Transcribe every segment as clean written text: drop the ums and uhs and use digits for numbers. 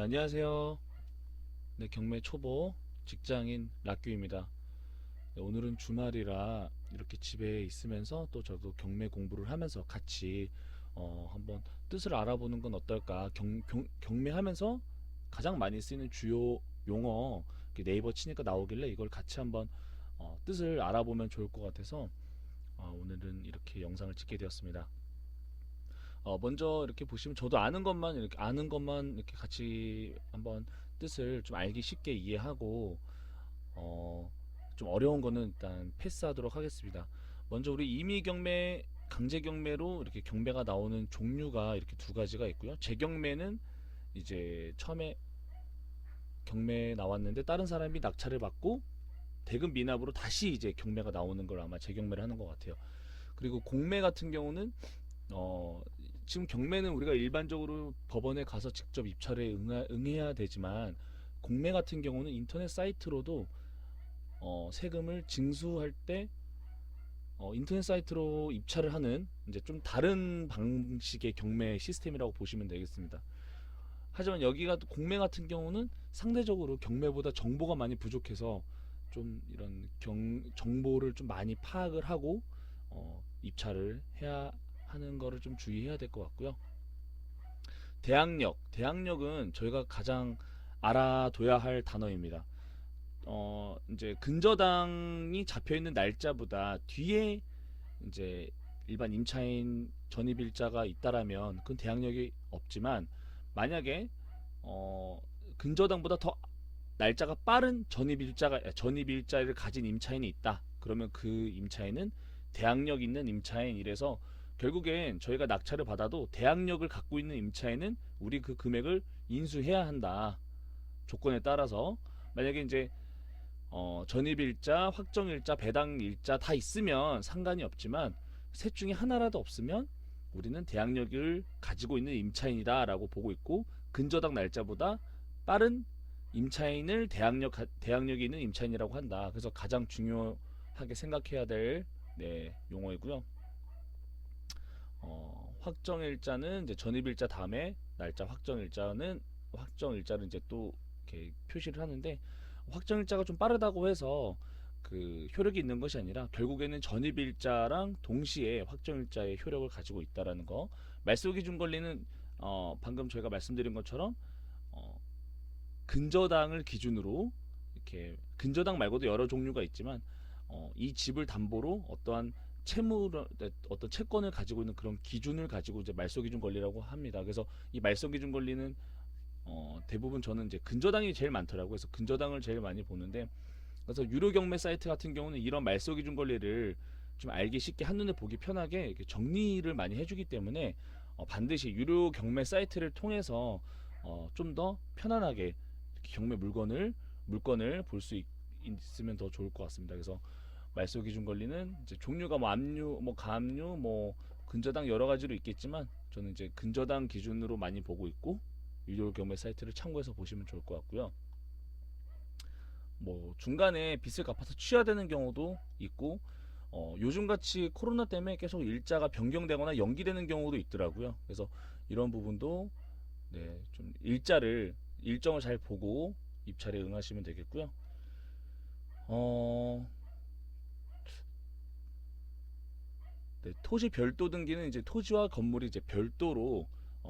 네, 안녕하세요. 네, 경매 초보 직장인 락규입니다. 네, 오늘은 주말이라 이렇게 집에 있으면서 또 저도 경매 공부를 하면서 같이 한번 뜻을 알아보는 건 어떨까? 경매하면서 가장 많이 쓰이는 주요 용어 이렇게 네이버 치니까 나오길래 이걸 같이 한번 뜻을 알아보면 좋을 것 같아서 오늘은 이렇게 영상을 찍게 되었습니다. 먼저 이렇게 보시면 저도 아는 것만 이렇게 같이 한번 뜻을 좀 알기 쉽게 이해하고 어, 좀 어려운 거는 일단 패스하도록 하겠습니다. 먼저 우리 임의 경매, 강제 경매로 이렇게 경매가 나오는 종류가 이렇게 두 가지가 있고요. 재경매는 이제 처음에 경매 나왔는데 다른 사람이 낙찰을 받고 대금 미납으로 다시 이제 경매가 나오는 걸 아마 재경매를 하는 것 같아요. 그리고 공매 같은 경우는 어, 지금 경매는 우리가 일반적으로 법원에 가서 직접 입찰에 응해야 되지만 공매 같은 경우는 인터넷 사이트로도 세금을 징수할 때 인터넷 사이트로 입찰을 하는 이제 좀 다른 방식의 경매 시스템이라고 보시면 되겠습니다. 하지만 여기가 공매 같은 경우는 상대적으로 경매보다 정보가 많이 부족해서 좀 이런 정보를 좀 많이 파악을 하고 입찰을 해야 하는 거를 좀 주의해야 될 것 같고요. 대항력은 저희가 가장 알아둬야 할 단어입니다. 이제 근저당이 잡혀 있는 날짜보다 뒤에 이제 일반 임차인 전입일자가 있다라면 그건 대항력이 없지만 만약에 근저당보다 더 날짜가 빠른 전입일자를 가진 임차인이 있다. 그러면 그 임차인은 대항력 있는 임차인이라서 결국엔 저희가 낙찰을 받아도 대항력을 갖고 있는 임차인은 우리 그 금액을 인수해야 한다. 조건에 따라서 만약에 이제 전입일자, 확정일자, 배당일자 다 있으면 상관이 없지만 셋 중에 하나라도 없으면 우리는 대항력을 가지고 있는 임차인이다라고 보고 있고 근저당 날짜보다 빠른 임차인을 대항력이 있는 임차인이라고 한다. 그래서 가장 중요하게 생각해야 될 용어이고요. 확정일자는 이제 전입일자 다음에 날짜 확정일자를 이제 또 이렇게 표시를 하는데 확정일자가 좀 빠르다고 해서 그 효력이 있는 것이 아니라 결국에는 전입일자랑 동시에 확정일자의 효력을 가지고 있다라는 거. 말소기준 권리는 방금 저희가 말씀드린 것처럼 어, 근저당을 기준으로 이렇게 근저당 말고도 여러 종류가 있지만 이 집을 담보로 어떤 채권을 가지고 있는 그런 기준을 가지고 이제 말소기준 권리라고 합니다. 그래서 이 말소기준 권리는 대부분 저는 이제 근저당이 제일 많더라고요. 그래서 근저당을 제일 많이 보는데 그래서 유료 경매 사이트 같은 경우는 이런 말소기준 권리를 좀 알기 쉽게 한눈에 보기 편하게 이렇게 정리를 많이 해주기 때문에 반드시 유료 경매 사이트를 통해서 좀 더 편안하게 경매 물건을 볼 수 있으면 더 좋을 것 같습니다. 그래서 말소기준 권리는 이제 종류가 뭐 압류, 뭐 가압류, 뭐 근저당 여러 가지로 있겠지만 저는 이제 근저당 기준으로 많이 보고 있고 유료 경매 사이트를 참고해서 보시면 좋을 것 같고요. 뭐 중간에 빚을 갚아서 취하되는 경우도 있고 요즘같이 코로나 때문에 계속 일자가 변경되거나 연기되는 경우도 있더라고요. 그래서 이런 부분도 좀 일정을 잘 보고 입찰에 응하시면 되겠고요. 어, 토지 별도 등기는 이제 토지와 건물이 이제 별도로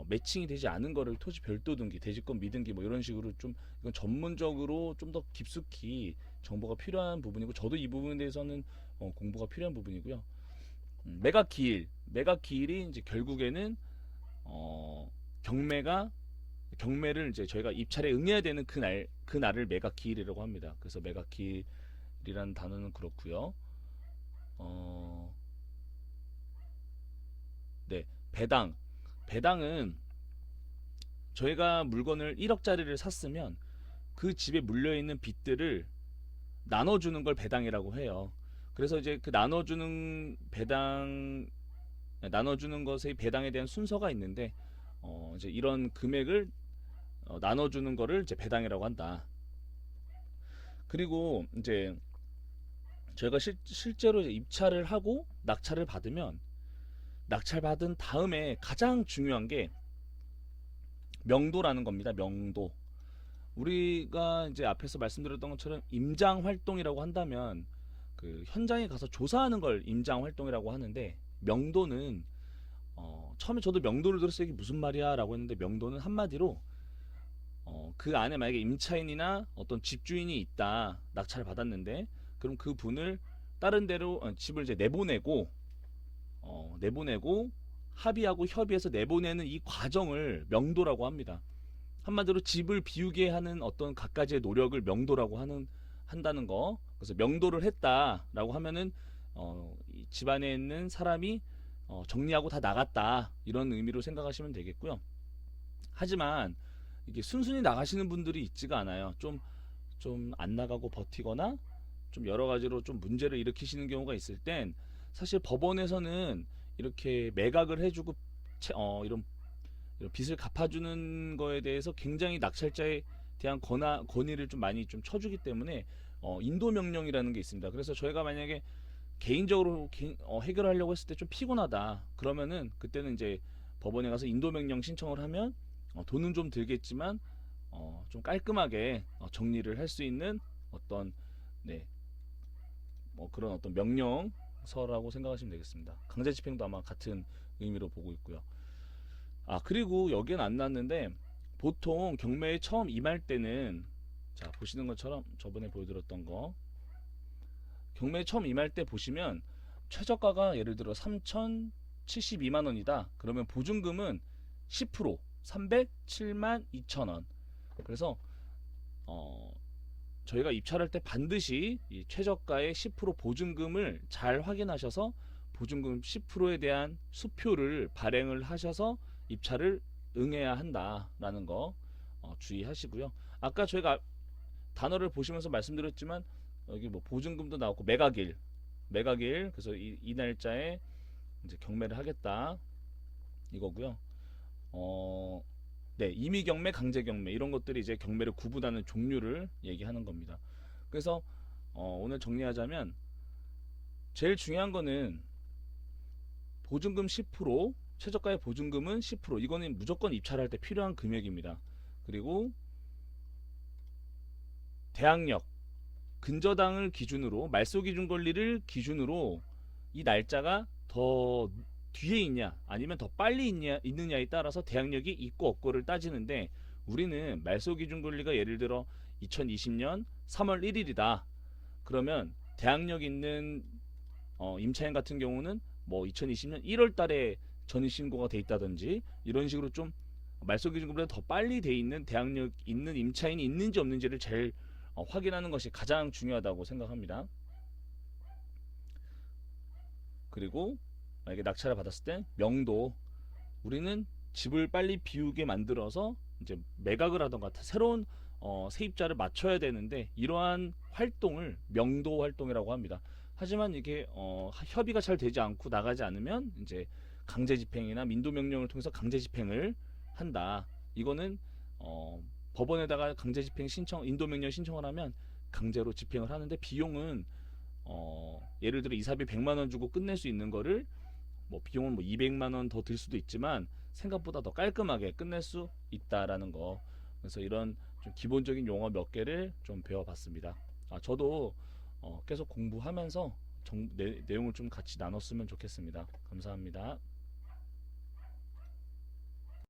매칭이 되지 않은 거를 토지 별도 등기, 대지권 미등기 뭐 이런 식으로 좀 이건 전문적으로 좀 더 깊숙이 정보가 필요한 부분이고 저도 이 부분에 대해서는 공부가 필요한 부분이고요. 매각 기일이 이제 결국에는 경매를 이제 저희가 입찰에 응해야 되는 그날을 매각 기일이라고 합니다. 그래서 매각 기일이라는 단어는 그렇고요. 어, 네, 배당은 저희가 물건을 1억짜리를 샀으면 그 집에 물려있는 빚들을 나눠주는 걸 배당이라고 해요. 그래서 이제 그 나눠주는 것의 배당에 대한 순서가 있는데 이제 이런 금액을 나눠주는 거를 이제 배당이라고 한다. 그리고 이제 저희가 실제로 이제 입찰을 하고 낙찰을 받으면 낙찰받은 다음에 가장 중요한 게 명도라는 겁니다. 명도. 우리가 이제 앞에서 말씀드렸던 것처럼 임장 활동이라고 한다면 그 현장에 가서 조사하는 걸 임장 활동이라고 하는데, 명도는 처음에 저도 명도를 들었을 때 이게 무슨 말이야라고 했는데, 명도는 한마디로 그 안에 만약에 임차인이나 어떤 집주인이 있다, 낙찰을 받았는데, 그럼 그 분을 다른 데로 집을 이제 내보내고 합의하고 협의해서 내보내는 이 과정을 명도라고 합니다. 한마디로 집을 비우게 하는 어떤 갖가지의 노력을 명도라고 한다는 거. 그래서 명도를 했다라고 하면은 이 집안에 있는 사람이 정리하고 다 나갔다, 이런 의미로 생각하시면 되겠고요. 하지만 이게 순순히 나가시는 분들이 있지가 않아요. 좀 안 나가고 버티거나 좀 여러 가지로 좀 문제를 일으키시는 경우가 있을 땐, 사실 법원에서는 이렇게 매각을 해주고 이런 빚을 갚아주는 거에 대해서 굉장히 낙찰자에 대한 권위를 좀 많이 좀 쳐주기 때문에 인도 명령이라는 게 있습니다. 그래서 저희가 만약에 개인적으로 해결하려고 했을 때 좀 피곤하다 그러면은, 그때는 이제 법원에 가서 인도 명령 신청을 하면 돈은 좀 들겠지만 좀 깔끔하게 정리를 할 수 있는 어떤, 네, 그런 어떤 명령서라고 생각하시면 되겠습니다. 강제 집행도 아마 같은 의미로 보고 있고요. 그리고 여기는 안 났는데, 보통 경매에 처음 임할 때는, 자 보시는 것처럼 저번에 보여드렸던 거, 경매에 처음 임할 때 보시면 최저가가 예를 들어 3,072만 원이다. 그러면 보증금은 10% 307만 2천 원. 그래서 저희가 입찰할 때 반드시 이 최저가의 10% 보증금을 잘 확인하셔서 보증금 10%에 대한 수표를 발행을 하셔서 입찰을 응해야 한다라는 거 주의하시고요. 아까 저희가 단어를 보시면서 말씀드렸지만, 여기 뭐 보증금도 나왔고 매각일, 그래서 이 날짜에 이제 경매를 하겠다 이거고요. 네, 임의 경매, 강제 경매, 이런 것들이 이제 경매를 구분하는 종류를 얘기하는 겁니다. 그래서 오늘 정리하자면, 제일 중요한 거는 보증금 10%, 최저가의 보증금은 10%, 이거는 무조건 입찰할 때 필요한 금액입니다. 그리고 대항력, 근저당을 기준으로, 말소기준 권리를 기준으로 이 날짜가 더 뒤에 있냐 아니면 더 빨리 있느냐에 따라서 대항력이 있고 없고를 따지는데, 우리는 말소기준 권리가 예를 들어 2020년 3월 1일이다. 그러면 대항력 있는 임차인 같은 경우는 뭐 2020년 1월 달에 전입신고가 돼 있다든지, 이런 식으로 좀 말소기준보다 더 빨리 돼 있는 대항력 있는 임차인이 있는지 없는지를 제일 확인하는 것이 가장 중요하다고 생각합니다. 그리고 만약에 낙찰을 받았을 때 명도, 우리는 집을 빨리 비우게 만들어서 이제 매각을 하던가 새로운 세입자를 맞춰야 되는데, 이러한 활동을 명도 활동이라고 합니다. 하지만 이게 협의가 잘 되지 않고 나가지 않으면 이제 강제 집행이나 민도 명령을 통해서 강제 집행을 한다. 이거는 법원에다가 강제 집행 신청, 인도 명령 신청을 하면 강제로 집행을 하는데, 비용은 예를 들어 이사비 100만 원 주고 끝낼 수 있는 거를 뭐 비용은 뭐 200만 원 더 들 수도 있지만 생각보다 더 깔끔하게 끝낼 수 있다라는 거. 그래서 이런 좀 기본적인 용어 몇 개를 좀 배워봤습니다. 저도 계속 공부하면서 내용을 좀 같이 나눴으면 좋겠습니다. 감사합니다.